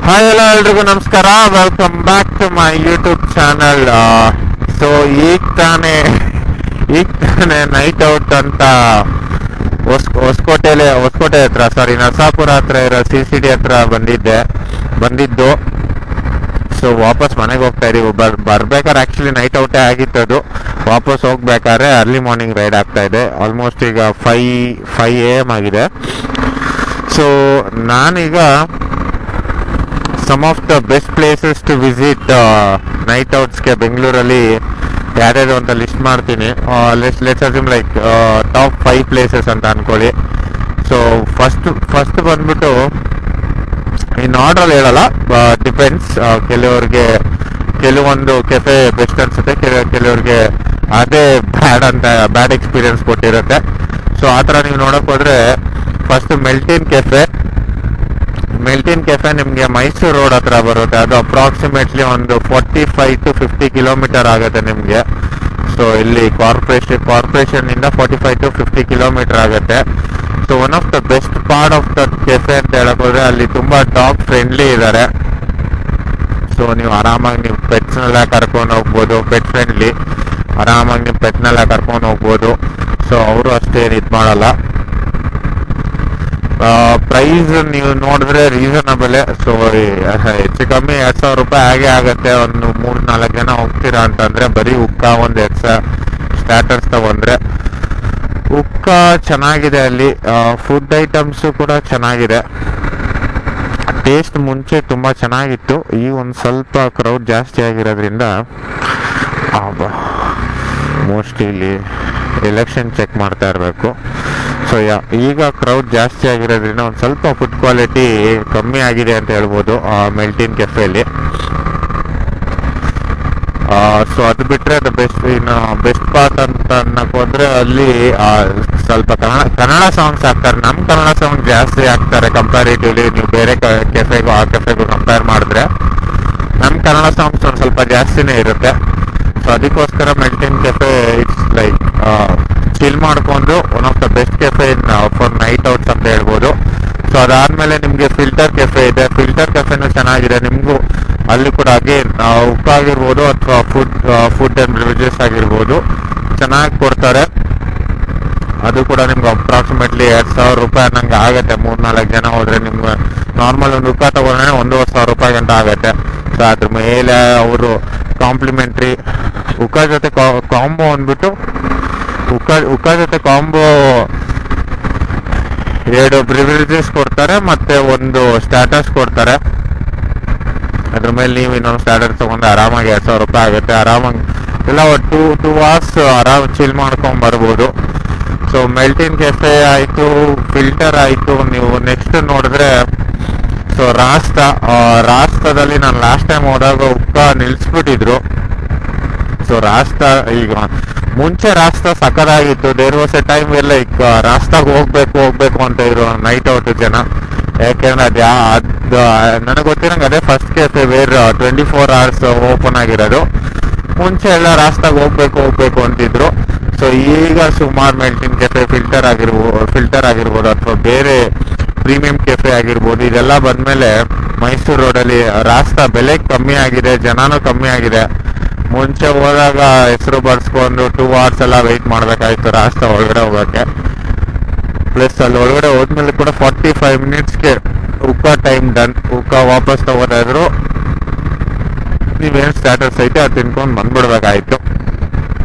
Hi ಎಲ್ಲ ಎಲ್ರಿಗೂ ನಮಸ್ಕಾರ. Welcome back to my YouTube channel. So ಈಗ ತಾನೇ ನೈಟ್ ಔಟ್ ಅಂತ ಹೊಸಕೋಟೆ ಹತ್ರ, ಸಾರಿ ನರಸಾಪುರ ಹತ್ರ ಇರೋ CCD ಹತ್ರ ಬಂದಿದ್ದು. ಸೊ ವಾಪಸ್ ಮನೆಗೆ ಹೋಗ್ತಾ ಇದೀವಿ. ಬರ್ಬೇಕಾದ್ರೆ ಆಕ್ಚುಲಿ ನೈಟ್ ಔಟೇ ಆಗಿತ್ತದು. ವಾಪಸ್ ಹೋಗ್ಬೇಕಾದ್ರೆ ಅರ್ಲಿ ಮಾರ್ನಿಂಗ್ ರೈಡ್ ಆಗ್ತಾ ಇದೆ. ಆಲ್ಮೋಸ್ಟ್ ಈಗ 5 AM ಆಗಿದೆ. ಸೊ ನಾನೀಗ some of the best places to visit night ಔಟ್ಸ್ಗೆ ಬೆಂಗಳೂರಲ್ಲಿ ಯಾರ್ಯಾರು ಅಂತ ಲಿಸ್ಟ್ ಮಾಡ್ತೀನಿ. Let's assume like top 5 places ಅಂತ ಅನ್ಕೊಳ್ಳಿ. ಸೊ ಫಸ್ಟ್ ಬಂದ್ಬಿಟ್ಟು ಇನ್ ಆರ್ಡ್ರಲ್ಲಿ ಹೇಳಲ್ಲ, ಡಿಪೆಂಡ್ಸ್. ಕೆಲವೊಂದು ಕೆಫೆ ಬೆಸ್ಟ್ ಅನ್ಸುತ್ತೆ, ಕೆಲವ್ರಿಗೆ ಅದೇ ಬ್ಯಾಡ್ ಎಕ್ಸ್ಪೀರಿಯನ್ಸ್ ಕೊಟ್ಟಿರುತ್ತೆ. ಸೊ ಆ ಥರ ನೀವು ನೋಡೋಕೆ ಹೋದರೆ ಫಸ್ಟ್ ಮೆಲ್ಟಿನ್ ಕೆಫೆ ನಿಮಗೆ ಮೈಸೂರು ರೋಡ್ ಹತ್ರ ಬರುತ್ತೆ. ಅದು ಅಪ್ರಾಕ್ಸಿಮೇಟ್ಲಿ ಒಂದು 45 to 50 ಕಿಲೋಮೀಟರ್ ಆಗುತ್ತೆ ನಿಮಗೆ. ಸೊ ಇಲ್ಲಿ ಕಾರ್ಪೊರೇಷನ್ ಇಂದ 45 to 50 ಕಿಲೋಮೀಟರ್ ಆಗುತ್ತೆ. So one of the best part of the cafe ಅಂತ ಹೇಳಕ್ ಹೋದ್ರೆ ಅಲ್ಲಿ ತುಂಬಾ ಡಾಗ್ ಫ್ರೆಂಡ್ಲಿ ಇದ್ದಾರೆ. ಸೊ ನೀವು ಆರಾಮಾಗಿ ನೀವು ಪೆಟ್ಸ್ನೆಲ್ಲ ಕರ್ಕೊಂಡು ಹೋಗ್ಬೋದು. ಪೆಟ್ ಫ್ರೆಂಡ್ಲಿ, ಆರಾಮಾಗಿ ನೀವು ಪೆಟ್ನೆಲ್ಲ ಕರ್ಕೊಂಡು ಹೋಗ್ಬೋದು. ಸೊ ಅವರು ಅಷ್ಟೇ ಇದು ಮಾಡಲ್ಲ. ಪ್ರೈಸ್ ನೀವು ನೋಡಿದ್ರೆ ರೀಸನಬಲ್. ಸೊ ಹೆಚ್ಚು ಕಮ್ಮಿ 2,000 ರೂಪಾಯಿ ಹಾಗೆ ಆಗುತ್ತೆ. ಒಂದು 3-4 ಜನ ಹೋಗ್ತೀರಾ ಅಂತಂದ್ರೆ ಬರೀ ಉಕ್ಕ ಒಂದು ಸ್ಟಾರ್ಟರ್ಸ್ ತಗೊಂಡ್ರೆ. ಉಕ್ಕ ಚೆನ್ನಾಗಿದೆ ಅಲ್ಲಿ. ಫುಡ್ ಐಟಮ್ಸು ಕೂಡ ಚೆನ್ನಾಗಿದೆ. ಟೇಸ್ಟ್ ಮುಂಚೆ ತುಂಬಾ ಚೆನ್ನಾಗಿತ್ತು. ಈಗ ಒಂದು ಸ್ವಲ್ಪ ಕ್ರೌಡ್ ಜಾಸ್ತಿ ಆಗಿರೋದ್ರಿಂದ ಮೋಸ್ಟ್ಲಿ ಇಲ್ಲಿ ಎಲೆಕ್ಷನ್ ಚೆಕ್ ಮಾಡ್ತಾ ಇರಬೇಕು. ಸೊ ಈಗ ಕ್ರೌಡ್ ಜಾಸ್ತಿ ಆಗಿರೋದ್ರಿಂದ ಒಂದು ಸ್ವಲ್ಪ ಫುಡ್ ಕ್ವಾಲಿಟಿ ಕಮ್ಮಿ ಆಗಿದೆ ಅಂತ ಹೇಳ್ಬೋದು ಮೆಲ್ಟಿನ್ ಕೆಫೆಯಲ್ಲಿ. ಸೊ ಅದು ಬಿಟ್ಟರೆ ಅದು ಬೆಸ್ಟ್ ಪಾರ್ಟ್ ಅಂತ ಅನ್ನಕ್ಕೆ ಹೋದ್ರೆ ಅಲ್ಲಿ ಸ್ವಲ್ಪ ಕನ್ನಡ ಸಾಂಗ್ಸ್ ಹಾಕ್ತಾರೆ. ನಮ್ಮ ಕನ್ನಡ ಸಾಂಗ್ ಜಾಸ್ತಿ ಹಾಕ್ತಾರೆ ಕಂಪ್ಯಾರಿಟಿವ್ಲಿ. ನೀವು ಬೇರೆ ಕೆಫೆಗೂ ಆ ಕೆಫೆಗೂ ಕಂಪೇರ್ ಮಾಡಿದ್ರೆ ನಮ್ಮ ಕನ್ನಡ ಸಾಂಗ್ಸ್ ಒಂದು ಸ್ವಲ್ಪ ಜಾಸ್ತಿನೇ ಇರುತ್ತೆ. ಸೊ ಅದಕ್ಕೋಸ್ಕರ melting cafe it's like chill ಮಾಡ್ಕೊಂಡು one of the best cafe for night outs ಅಂತ ಹೇಳ್ಬೋದು. ಸೊ ಅದಾದ್ಮೇಲೆ ನಿಮಗೆ ಫಿಲ್ಟರ್ ಕೆಫೆ ಇದೆ. ಫಿಲ್ಟರ್ ಕೆಫೆನೂ ಚೆನ್ನಾಗಿದೆ. ನಿಮಗೂ ಅಲ್ಲಿ ಕೂಡ ಅಗೇನ್ ಉಪ್ಪು ಆಗಿರ್ಬೋದು ಅಥವಾ ಫುಡ್ ಅಂಡ್ ಬೆವರೇಜಸ್ ಆಗಿರ್ಬೋದು ಚೆನ್ನಾಗಿ ಕೊಡ್ತಾರೆ. ಅದು ಕೂಡ ನಿಮ್ಗೆ ಅಪ್ರಾಕ್ಸಿಮೇಟ್ಲಿ 2,000 ರೂಪಾಯಿ ನಂಗೆ ಆಗುತ್ತೆ. 3-4 ಜನ ಹೋದ್ರೆ ನಿಮ್ಗೆ ನಾರ್ಮಲ್ ಒಂದು ಉಕ್ಕ ತಗೊಂಡ್ರೆ 1,500 ರೂಪಾಯಿ ಗಂಟ ಆಗುತ್ತೆ. ಸೊ ಅದ್ರ ಮೇಲೆ ಅವರು ಕಾಂಪ್ಲಿಮೆಂಟ್ರಿ ಉಕ್ಕ ಜೊತೆ ಕಾಂಬೋ ಅಂದ್ಬಿಟ್ಟು ಉಕ್ಕ ಜೊತೆ ಕಾಂಬೋ 2 ಬ್ರಿವರೇಜಸ್ ಕೊಡ್ತಾರೆ, ಮತ್ತೆ ಒಂದು ಸ್ಟಾರ್ಟರ್ಸ್ ಕೊಡ್ತಾರೆ. ಅದ್ರ ಮೇಲೆ ನೀವು ಇನ್ನೊಂದು ಸ್ಟಾರ್ಟರ್ ತಗೊಂಡು ಆರಾಮಾಗಿ 2,000 ರೂಪಾಯಿ ಆಗುತ್ತೆ. ಆರಾಮಾಗಿ ಎಲ್ಲ 2 hours ಆರಾಮ್ ಚಿಲ್ ಮಾಡ್ಕೊಂಡ್ ಬರ್ಬೋದು. ಸೊ ಮೆಲ್ಟಿನ್ ಕೆಫೆ ಆಯಿತು, ಫಿಲ್ಟರ್ ಆಯಿತು. ನೀವು ನೆಕ್ಸ್ಟ್ ನೋಡಿದ್ರೆ ಸೊ ರಾಸ್ತಾದಲ್ಲಿ ನಾನು ಲಾಸ್ಟ್ ಟೈಮ್ ಹೋದಾಗ ಉಕ್ಕ ನಿಲ್ಸ್ಬಿಟ್ಟಿದ್ರು. ಸೊ ರಾಸ್ತಾ ಈಗ ಮುಂಚೆ ರಾಸ್ತಾ ಸಕ್ಕದಾಗಿತ್ತು. ದೇರ್ ವಾಸ್ ಎ ಟೈಮ್ ಎಲ್ಲ ಈಗ ರಾಸ್ತಾಗ ಹೋಗ್ಬೇಕು ಅಂತ ಇದ್ರು ನೈಟ್ ಔಟ್ ಜನ. ಯಾಕೆಂದ್ರೆ ಅದು ನನಗೆ ಗೊತ್ತಿರಂಗೆ ಅದೇ first cafe where 24 hours open ಆಗಿರೋದು. ಮುಂಚೆ ಎಲ್ಲ ರಾಸ್ತಾಗ ಹೋಗ್ಬೇಕು ಅಂತಿದ್ರು. ಸೊ ಈಗ ಸುಮಾರು ಮೆಲ್ಟಿನ್ ಕೆಫೆ ಫಿಲ್ಟರ್ ಆಗಿರ್ಬೋದು ಅಥವಾ ಬೇರೆ ಪ್ರೀಮಿಯಂ ಕೆಫೆ ಆಗಿರ್ಬೋದು, ಇದೆಲ್ಲ ಬಂದ್ಮೇಲೆ ಮೈಸೂರು ರೋಡಲ್ಲಿ ರಾಸ್ತಾ ಬೆಲೆ ಕಮ್ಮಿ ಆಗಿದೆ, ಜನನೂ ಕಮ್ಮಿ ಆಗಿದೆ. ಮುಂಚೆ ಹೋದಾಗ ಹೆಸರು ಬರ್ಸ್ಕೊಂಡು 2 hours ಎಲ್ಲ ವೆಯ್ಟ್ ಮಾಡ್ಬೇಕಾಯ್ತು ರಾಸ್ತಾ ಒಳಗಡೆ ಹೋಗೋಕ್ಕೆ. ಪ್ಲಸ್ ಅಲ್ಲಿ ಒಳಗಡೆ ಹೋದ್ಮೇಲೆ ಕೂಡ 45 minutesಗೆ ಉಕ್ಕ ಟೈಮ್ ಡನ್. ಉಕ್ಕ ವಾಪಸ್ ತಗೋದಾದ್ರು ನೀವೇನು ಸ್ಟಾರ್ಟರ್ಸ್ ಐತೆ ಅದು ತಿನ್ಕೊಂಡು ಬಂದ್ಬಿಡ್ಬೇಕಾಯ್ತು.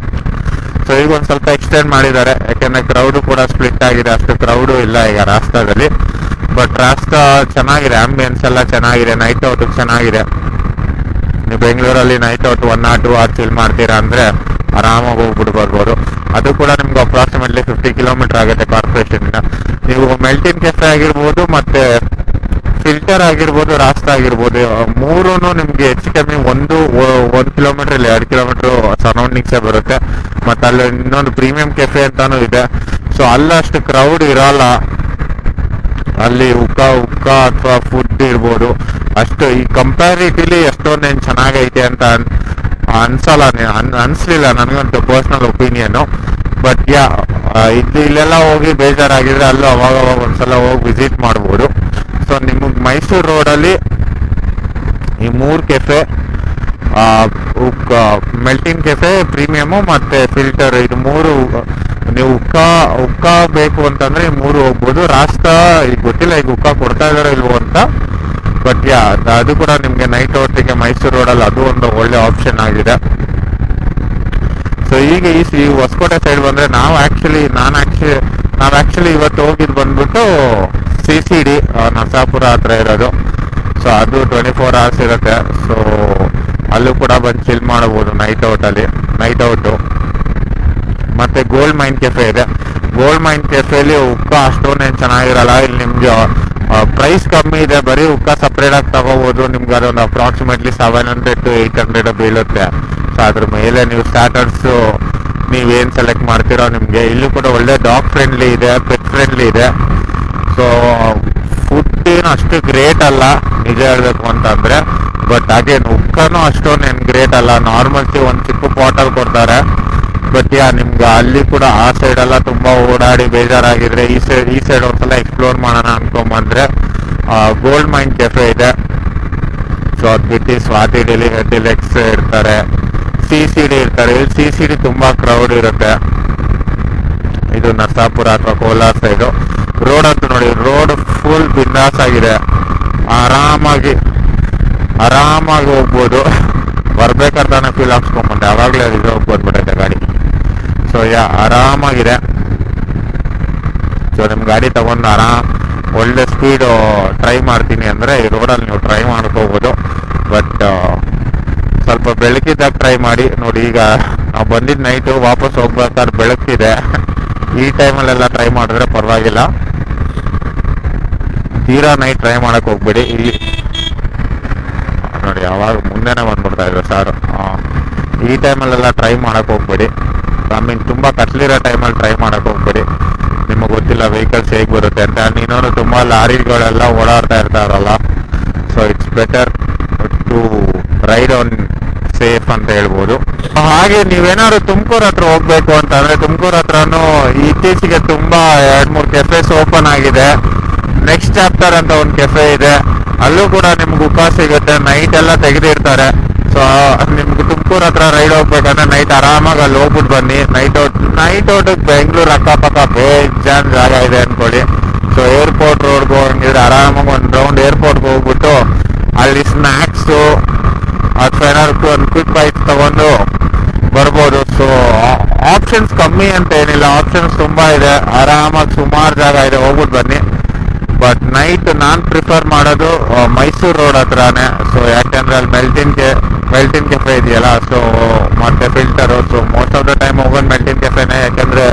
ಸೊ ಈಗ ಒಂದು ಸ್ವಲ್ಪ ಎಕ್ಸ್ಟೆಂಡ್ ಮಾಡಿದ್ದಾರೆ, ಯಾಕೆಂದ್ರೆ ಕ್ರೌಡು ಕೂಡ ಸ್ಪ್ಲಿಟ್ ಆಗಿದೆ. ಅಷ್ಟು ಕ್ರೌಡು ಇಲ್ಲ ಈಗ ರಾಸ್ತಾದಲ್ಲಿ. ಬಟ್ ರಾಸ್ತಾ ಚೆನ್ನಾಗಿದೆ, ಆಂಬಿಯನ್ಸ್ ಎಲ್ಲ ಚೆನ್ನಾಗಿದೆ, ನೈಟ್ ಔಟ್ ಚೆನ್ನಾಗಿದೆ. ನೀವು ಬೆಂಗಳೂರಲ್ಲಿ night out 1 or 2 hours chill ಮಾಡ್ತೀರಾ ಅಂದ್ರೆ ಆರಾಮಾಗಿ ಹೋಗ್ಬಿಟ್ಟು ಬರ್ಬೋದು. ಅದು ಕೂಡ ನಿಮ್ಗೆ ಅಪ್ರಾಕ್ಸಿಮೇಟ್ಲಿ 50 ಕಿಲೋಮೀಟರ್ ಆಗುತ್ತೆ ಕಾರ್ಪೊರೇಷನ್ ಇಂದ. ನೀವು ಮೆಲ್ಟಿನ್ ಕೆಫೆ ಆಗಿರ್ಬೋದು, ಮತ್ತೆ ಫಿಲ್ಟರ್ ಆಗಿರ್ಬೋದು, ರಾಸ್ತಾ ಆಗಿರ್ಬೋದು, ಮೂರೂ ನಿಮ್ಗೆ ಹೆಚ್ಚು ಕಮ್ಮಿ 1 ಕಿಲೋಮೀಟರ್ ಇಲ್ಲ 2 ಕಿಲೋಮೀಟರ್ ಸರೌಂಡಿಂಗ್ಸೇ ಬರುತ್ತೆ. ಮತ್ತೆ ಅಲ್ಲಿ ಇನ್ನೊಂದು ಪ್ರೀಮಿಯಂ ಕೆಫೆ ಅಂತಾನು ಇದೆ. ಸೊ ಅಲ್ಲಷ್ಟು ಕ್ರೌಡ್ ಇರಲ್ಲ. ಅಲ್ಲಿ ಉಕ್ಕ ಅಥವಾ ಫುಡ್ ಇರ್ಬೋದು ಅಷ್ಟು ಈ ಕಂಪ್ಯಾರಿಟಿವ್ಲಿ ಎಷ್ಟೊಂದೇನು ಚೆನ್ನಾಗೈತೆ ಅಂತ ಅನ್ಸಲ್ಲ, ಅನ್ಸ್ಲಿಲ್ಲ ನನಗಂತೂ ಪರ್ಸ್ನಲ್ ಒಪಿನಿಯನ್. ಬಟ್ ಇಲ್ಲೆಲ್ಲ ಹೋಗಿ ಬೇಜಾರಾಗಿದ್ರೆ ಅಲ್ಲೂ ಅವಾಗ ಒಂದ್ಸಲ ಹೋಗಿ ವಿಸಿಟ್ ಮಾಡ್ಬೋದು. ಸೊ ನಿಮಗೆ ಮೈಸೂರು ರೋಡಲ್ಲಿ ಈ 3 ಕೆಫೆ, ಮೆಲ್ಟಿನ್ ಕೆಫೆ, ಪ್ರೀಮಿಯಮು ಮತ್ತೆ ಫಿಲ್ಟರ್, ಇದು 3 ನೀವು ಉಕ್ಕ ಬೇಕು ಅಂತಂದ್ರೆ ಈ 3 ಹೋಗ್ಬೋದು. ರಾಸ್ತಾ ಈಗ ಗೊತ್ತಿಲ್ಲ ಈಗ ಉಕ್ಕ ಕೊಡ್ತಾ ಇದಾರೋ ಇಲ್ವೋ ಅಂತ, ಬಟ್ ಯಾ ಅದು ಕೂಡ ನಿಮ್ಗೆ ನೈಟ್ ಔಟಿಗೆ ಮೈಸೂರು ರೋಡಲ್ಲಿ ಅದು ಒಂದು ಒಳ್ಳೆ ಆಪ್ಷನ್ ಆಗಿದೆ. ಸೊ ಈಗ ಈ ಹೊಸಕೋಟೆ ಸೈಡ್ ಬಂದ್ರೆ ನಾವು ಆಕ್ಚುಲಿ ಇವತ್ತು ಹೋಗಿದ್ದು ಬಂದ್ಬಿಟ್ಟು CCD ನರಸಾಪುರ ಹತ್ರ ಇರೋದು. ಸೊ ಅದು 24 hours ಇರುತ್ತೆ. ಸೊ ಅಲ್ಲೂ ಕೂಡ ಬಂದು ಚಿಲ್ ಮಾಡಬಹುದು ನೈಟ್ ಔಟು. ಮತ್ತೆ ಗೋಲ್ಡ್ ಮೈನ್ ಕೆಫೆ ಇದೆ. ಗೋಲ್ಡ್ ಮೈನ್ ಕೆಫೆಲಿ ಉಕ್ಕ ಅಷ್ಟೊಂದೇನು ಚೆನ್ನಾಗಿರಲ್ಲ. ಇಲ್ಲಿ ನಿಮ್ಗೆ ಪ್ರೈಸ್ ಕಮ್ಮಿ ಇದೆ, ಬರೀ ಉಕ್ಕ ಸಪ್ರೇಟ್ ಆಗಿ ತಗೋಬಹುದು. ನಿಮ್ಗೆ ಅದೊಂದು ಅಪ್ರಾಕ್ಸಿಮೇಟ್ಲಿ 700 to 800 ಬೀಳುತ್ತೆ. ಸೊ ಅದ್ರ ಮೇಲೆ ನೀವು ಸ್ಟಾರ್ಟರ್ಸ್ ನೀವೇನು ಸೆಲೆಕ್ಟ್ ಮಾಡ್ತೀರೋ ನಿಮಗೆ. ಇಲ್ಲೂ ಕೂಡ ಒಳ್ಳೆ ಡಾಗ್ ಫ್ರೆಂಡ್ಲಿ ಇದೆ, ಪೆಟ್ ಫ್ರೆಂಡ್ಲಿ ಇದೆ. ಸೊ ಫುಡ್ ಏನು ಅಷ್ಟು ಗ್ರೇಟ್ ಅಲ್ಲ ನಿಜ ಹೇಳ್ಬೇಕು ಅಂತಂದ್ರೆ, ಬಟ್ ಅಗೇನ್ ಉಕ್ಕನೂ ಅಷ್ಟೊಂದೇನು ಗ್ರೇಟ್ ಅಲ್ಲ. ನಾರ್ಮಲ್ಸಿ ಒಂದು ಚಿಕ್ಕ ಬಾಟಲ್ ಕೊಡ್ತಾರೆ. ಬಟ್ ನಿಮ್ಗೆ ಅಲ್ಲಿ ಕೂಡ ಆ ಸೈಡ್ ಎಲ್ಲ ತುಂಬಾ ಓಡಾಡಿ ಬೇಜಾರಾಗಿದ್ರೆ ಈ ಸೈಡ್ ಒಂದ್ಸಲ ಎಕ್ಸ್ಪ್ಲೋರ್ ಮಾಡೋಣ ಅನ್ಕೊಂಬಂದ್ರೆ ಗೋಲ್ಡ್ ಮೈನ್ ಕೆಫೆ ಇದೆ. ಸೊ ಅದು ಬಿಟ್ಟು ಸ್ವಾತಿ ಡಿಲೆಕ್ಸ್ ಇರ್ತಾರೆ, CCD ಇರ್ತಾರೆ. ಇಲ್ಲಿ CCD ತುಂಬಾ ಕ್ರೌಡ್ ಇರುತ್ತೆ. ಇದು ನರಸಾಪುರ ಅಥವಾ ಕೋಲಾರ ಸೈಡು ರೋಡ್ ಅಂತೂ ನೋಡಿ, ರೋಡ್ ಫುಲ್ ಬಿಂದಾಸ್ ಆಗಿದೆ. ಆರಾಮಾಗಿ ಹೋಗ್ಬೋದು. ಬರ್ಬೇಕಾದ್ರೆ ಫೀಲ್ ಹಾಕ್ಸ್ಕೊಂಬಂದೆ, ಅವಾಗಲೇ ರಿಸರ್ವ್ ಬಂದ್ಬಿಟ್ಟೈತೆ ಗಾಡಿ. ಸೊ ಆರಾಮಾಗಿದೆ. ಸೊ ನಿಮ್ಮ ಗಾಡಿ ತಗೊಂಡು ಒಳ್ಳೆ ಸ್ಪೀಡು ಟ್ರೈ ಮಾಡ್ತೀನಿ ಅಂದರೆ ಈ ರೋಡಲ್ಲಿ ನೀವು ಟ್ರೈ ಮಾಡ್ಕೋಬೋದು. ಬಟ್ ಸ್ವಲ್ಪ ಬೆಳಕಿದ್ದಾಗ ಟ್ರೈ ಮಾಡಿ. ನೋಡಿ ಈಗ ನಾವು ಬಂದಿದ್ದು ನೈಟು, ವಾಪಸ್ ಹೋಗ್ಬೇಕಾದ್ರೆ ಬೆಳಕಿದೆ. ಈ ಟೈಮಲ್ಲೆಲ್ಲ ಟ್ರೈ ಮಾಡಿದ್ರೆ ಪರವಾಗಿಲ್ಲ. ತೀರಾ ನೈಟ್ ಟ್ರೈ ಮಾಡಕ್ಕೆ ಹೋಗ್ಬೇಡಿ. ಇಲ್ಲಿ ನೋಡಿ ಅವಾಗ ಮುಂದೆನೇ ಬಂದ್ಬಿಡ್ತಾ ಇದ್ರು ಸಾರು. ಈ ಟೈಮಲ್ಲೆಲ್ಲ ಟ್ರೈ ಮಾಡಕ್ಕೆ ಹೋಗ್ಬೇಡಿ. ತುಂಬ ಕತ್ಲಿರೋ ಟೈಮಲ್ಲಿ ಟ್ರೈ ಮಾಡಕ್ಕೆ ಹೋಗ್ಬೇಡಿ. ನಿಮಗೆ ಗೊತ್ತಿಲ್ಲ ವೆಹಿಕಲ್ಸ್ ಹೇಗೆ ಬರುತ್ತೆ ಅಂತ. ನೀನು ತುಂಬ ಲಾರಿಗಳೆಲ್ಲ ಓಡಾಡ್ತಾ ಇರ್ತಾರಲ್ಲ. So it's better to ride on safe ಅಂತ ಹೇಳ್ಬೋದು. ಹಾಗೆ ನೀವೇನಾದ್ರು ತುಮಕೂರು ಹತ್ರ ಹೋಗ್ಬೇಕು ಅಂತಂದ್ರೆ, ತುಮಕೂರು ಹತ್ರನೂ ಇತ್ತೀಚೆಗೆ ತುಂಬಾ 2-3 ಕೆಫೆಸ್ ಓಪನ್ ಆಗಿದೆ. ನೆಕ್ಸ್ಟ್ ಚಾಪ್ಟರ್ ಅಂತ ಒಂದು ಕೆಫೆ ಇದೆ, ಅಲ್ಲೂ ಕೂಡ ನಿಮ್ಗೆ ಉಕ್ಕ ಸಿಗುತ್ತೆ. ನೈಟ್ ಎಲ್ಲ ತೆಗೆದಿರ್ತಾರೆ. ಸೊ ನಿಮ್ಗೆ ತುಮಕೂರು ಹತ್ರ ರೈಡ್ ಹೋಗ್ಬೇಕಂದ್ರೆ ನೈಟ್ ಆರಾಮಾಗಿ ಅಲ್ಲಿ ಹೋಗ್ಬಿಟ್ಟು ಬನ್ನಿ. ನೈಟ್ ಔಟಿಗೆ ಬೆಂಗಳೂರು ಅಕ್ಕಪಕ್ಕ ಬೇಜಾನ್ ಜಾಗ ಇದೆ ಅನ್ಕೊಳ್ಳಿ. ಸೊ ಏರ್ಪೋರ್ಟ್ ರೋಡ್ಗೆ ಹೋಗಿದ್ರೆ ಆರಾಮಾಗಿ ಒಂದು ರೌಂಡ್ ಏರ್ಪೋರ್ಟ್ಗೆ ಹೋಗ್ಬಿಟ್ಟು ಅಲ್ಲಿ ಸ್ನ್ಯಾಕ್ಸು ಅಥವಾ ಏನಾದ್ರು ಒಂದು ಕ್ವಿಕ್ ಬೈಟ್ ತಗೊಂಡು ಬರ್ಬೋದು. ಸೊ ಆಪ್ಷನ್ಸ್ ಕಮ್ಮಿ ಅಂತ ಏನಿಲ್ಲ, ಆಪ್ಷನ್ಸ್ ತುಂಬಾ ಇದೆ. ಆರಾಮಾಗಿ ಸುಮಾರು ಜಾಗ ಇದೆ, ಹೋಗ್ಬಿಟ್ಟು ಬನ್ನಿ. ಬಟ್ ನೈಟ್ ನಾನು ಪ್ರಿಫರ್ ಮಾಡೋದು ಮೈಸೂರು ರೋಡ್ ಹತ್ರನೇ. ಸೊ ಯಾಕೆಂದ್ರೆ ಅಲ್ಲಿ ಮೆಲ್ಟಿನ್ ಕೆಫೆ ಇದೆಯಲ್ಲ, ಸೊ ಮತ್ತೆ filter. So most of the time ಹೋಗೋದು ಮೆಲ್ಟಿನ್ ಕೆಫೆನೇ, ಯಾಕೆಂದ್ರೆ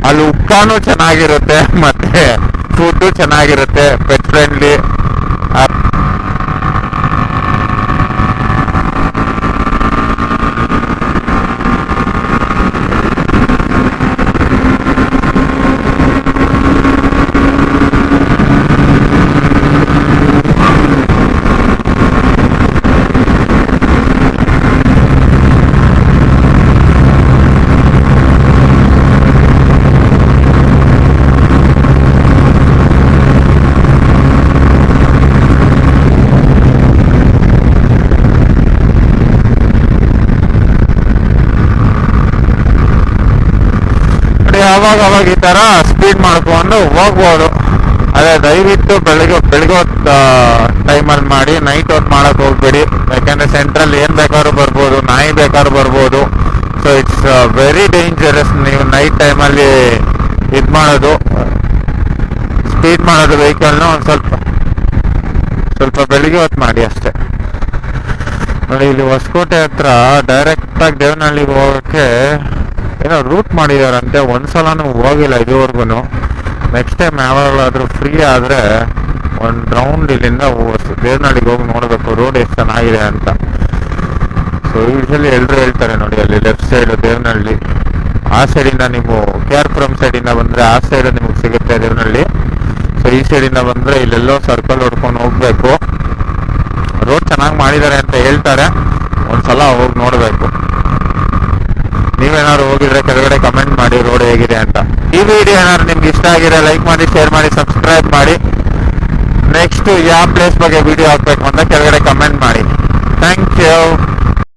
ಅಲ್ಲಿ ಉಕ್ಕಾನು ಚೆನ್ನಾಗಿರುತ್ತೆ ಮತ್ತೆ ಫುಡ್ಡು ಚೆನ್ನಾಗಿರುತ್ತೆ, ಪೆಟ್ ಫ್ರೆಂಡ್ಲಿ. ಅವಾಗ ಈ ತರ ಸ್ಪೀಡ್ ಮಾಡ್ಕೊಂಡು ಹೋಗ್ಬೋದು. ಅದೇ ದಯವಿಟ್ಟು ಬೆಳಿಗ್ಗೆ ಟೈಮಲ್ಲಿ ಮಾಡಿ, ನೈಟ್ ಔಟ್ ಮಾಡಕ್ ಹೋಗ್ಬೇಡಿ. ಯಾಕಂದ್ರೆ ಸೆಂಟ್ರಲ್ ಏನ್ ಬೇಕಾದ್ರೂ ಬರ್ಬೋದು, ನಾಯಿ ಬೇಕಾದ್ರೂ ಬರ್ಬೋದು. So it's very dangerous. ನೀವು ನೈಟ್ ಟೈಮಲ್ಲಿ ಸ್ಪೀಡ್ ಮಾಡೋದು ವೆಹಿಕಲ್ನ ಒಂದು ಸ್ವಲ್ಪ ಬೆಳಿಗ್ಗೆ ಹೊತ್ತು ಮಾಡಿ ಅಷ್ಟೇ. ನೋಡಿ ಇಲ್ಲಿ ಹೊಸಕೋಟೆ ಹತ್ರ ಡೈರೆಕ್ಟ್ ಆಗಿ ದೇವನಹಳ್ಳಿಗೆ ಹೋಗಕ್ಕೆ ಏನೋ ರೂಟ್ ಮಾಡಿದಾರಂತೆ. ಒಂದ್ಸಲನೂ ಹೋಗಿಲ್ಲ ಇದುವರೆಗೂ. ನೆಕ್ಸ್ಟ್ ಟೈಮ್ ಯಾವಾಗಲಾದ್ರೂ ಫ್ರೀ ಆದ್ರೆ ಒಂದು ರೌಂಡ್ ಇಲ್ಲಿಂದ ದೇವನಹಳ್ಳಿಗೆ ಹೋಗಿ ನೋಡ್ಬೇಕು ರೋಡ್ ಎಷ್ಟು ಚೆನ್ನಾಗಿದೆ ಅಂತ. ಸೊ ಯೂಶಲಿ ಎಲ್ಲರೂ ಹೇಳ್ತಾರೆ ನೋಡಿ, ಅಲ್ಲಿ ಲೆಫ್ಟ್ ಸೈಡ್ ದೇವನಹಳ್ಳಿ, ಆ ಸೈಡಿಂದ ನೀವು KR Puram ಸೈಡಿಂದ ಬಂದ್ರೆ ಆ ಸೈಡ್ ನಿಮಗೆ ಸಿಗುತ್ತೆ ದೇವನಹಳ್ಳಿ. ಸೊ ಈ ಸೈಡಿಂದ ಬಂದ್ರೆ ಇಲ್ಲೆಲ್ಲೋ ಸರ್ಕಲ್ ಹೊಡ್ಕೊಂಡು ಹೋಗ್ಬೇಕು. ರೋಡ್ ಚೆನ್ನಾಗಿ ಮಾಡಿದ್ದಾರೆ ಅಂತ ಹೇಳ್ತಾರೆ, ಒಂದ್ಸಲ ಹೋಗಿ ನೋಡ್ಬೇಕು. ನೀವೇನಾದ್ರು ಹೋಗಿದ್ರೆ ಕೆಳಗಡೆ ಕಮೆಂಟ್ ಮಾಡಿ ರೋಡ್ ಹೇಗಿದೆ ಅಂತ. ಈ ವಿಡಿಯೋ ಏನಾದ್ರು ನಿಮ್ಗೆ ಇಷ್ಟ ಆಗಿದೆ ಲೈಕ್ ಮಾಡಿ, ಶೇರ್ ಮಾಡಿ, ಸಬ್ಸ್ಕ್ರೈಬ್ ಮಾಡಿ. ನೆಕ್ಸ್ಟ್ ಯಾವ ಪ್ಲೇಸ್ ಬಗ್ಗೆ ವಿಡಿಯೋ ಹಾಕ್ಬೇಕು ಅಂತ ಕೆಳಗಡೆ ಕಮೆಂಟ್ ಮಾಡಿ.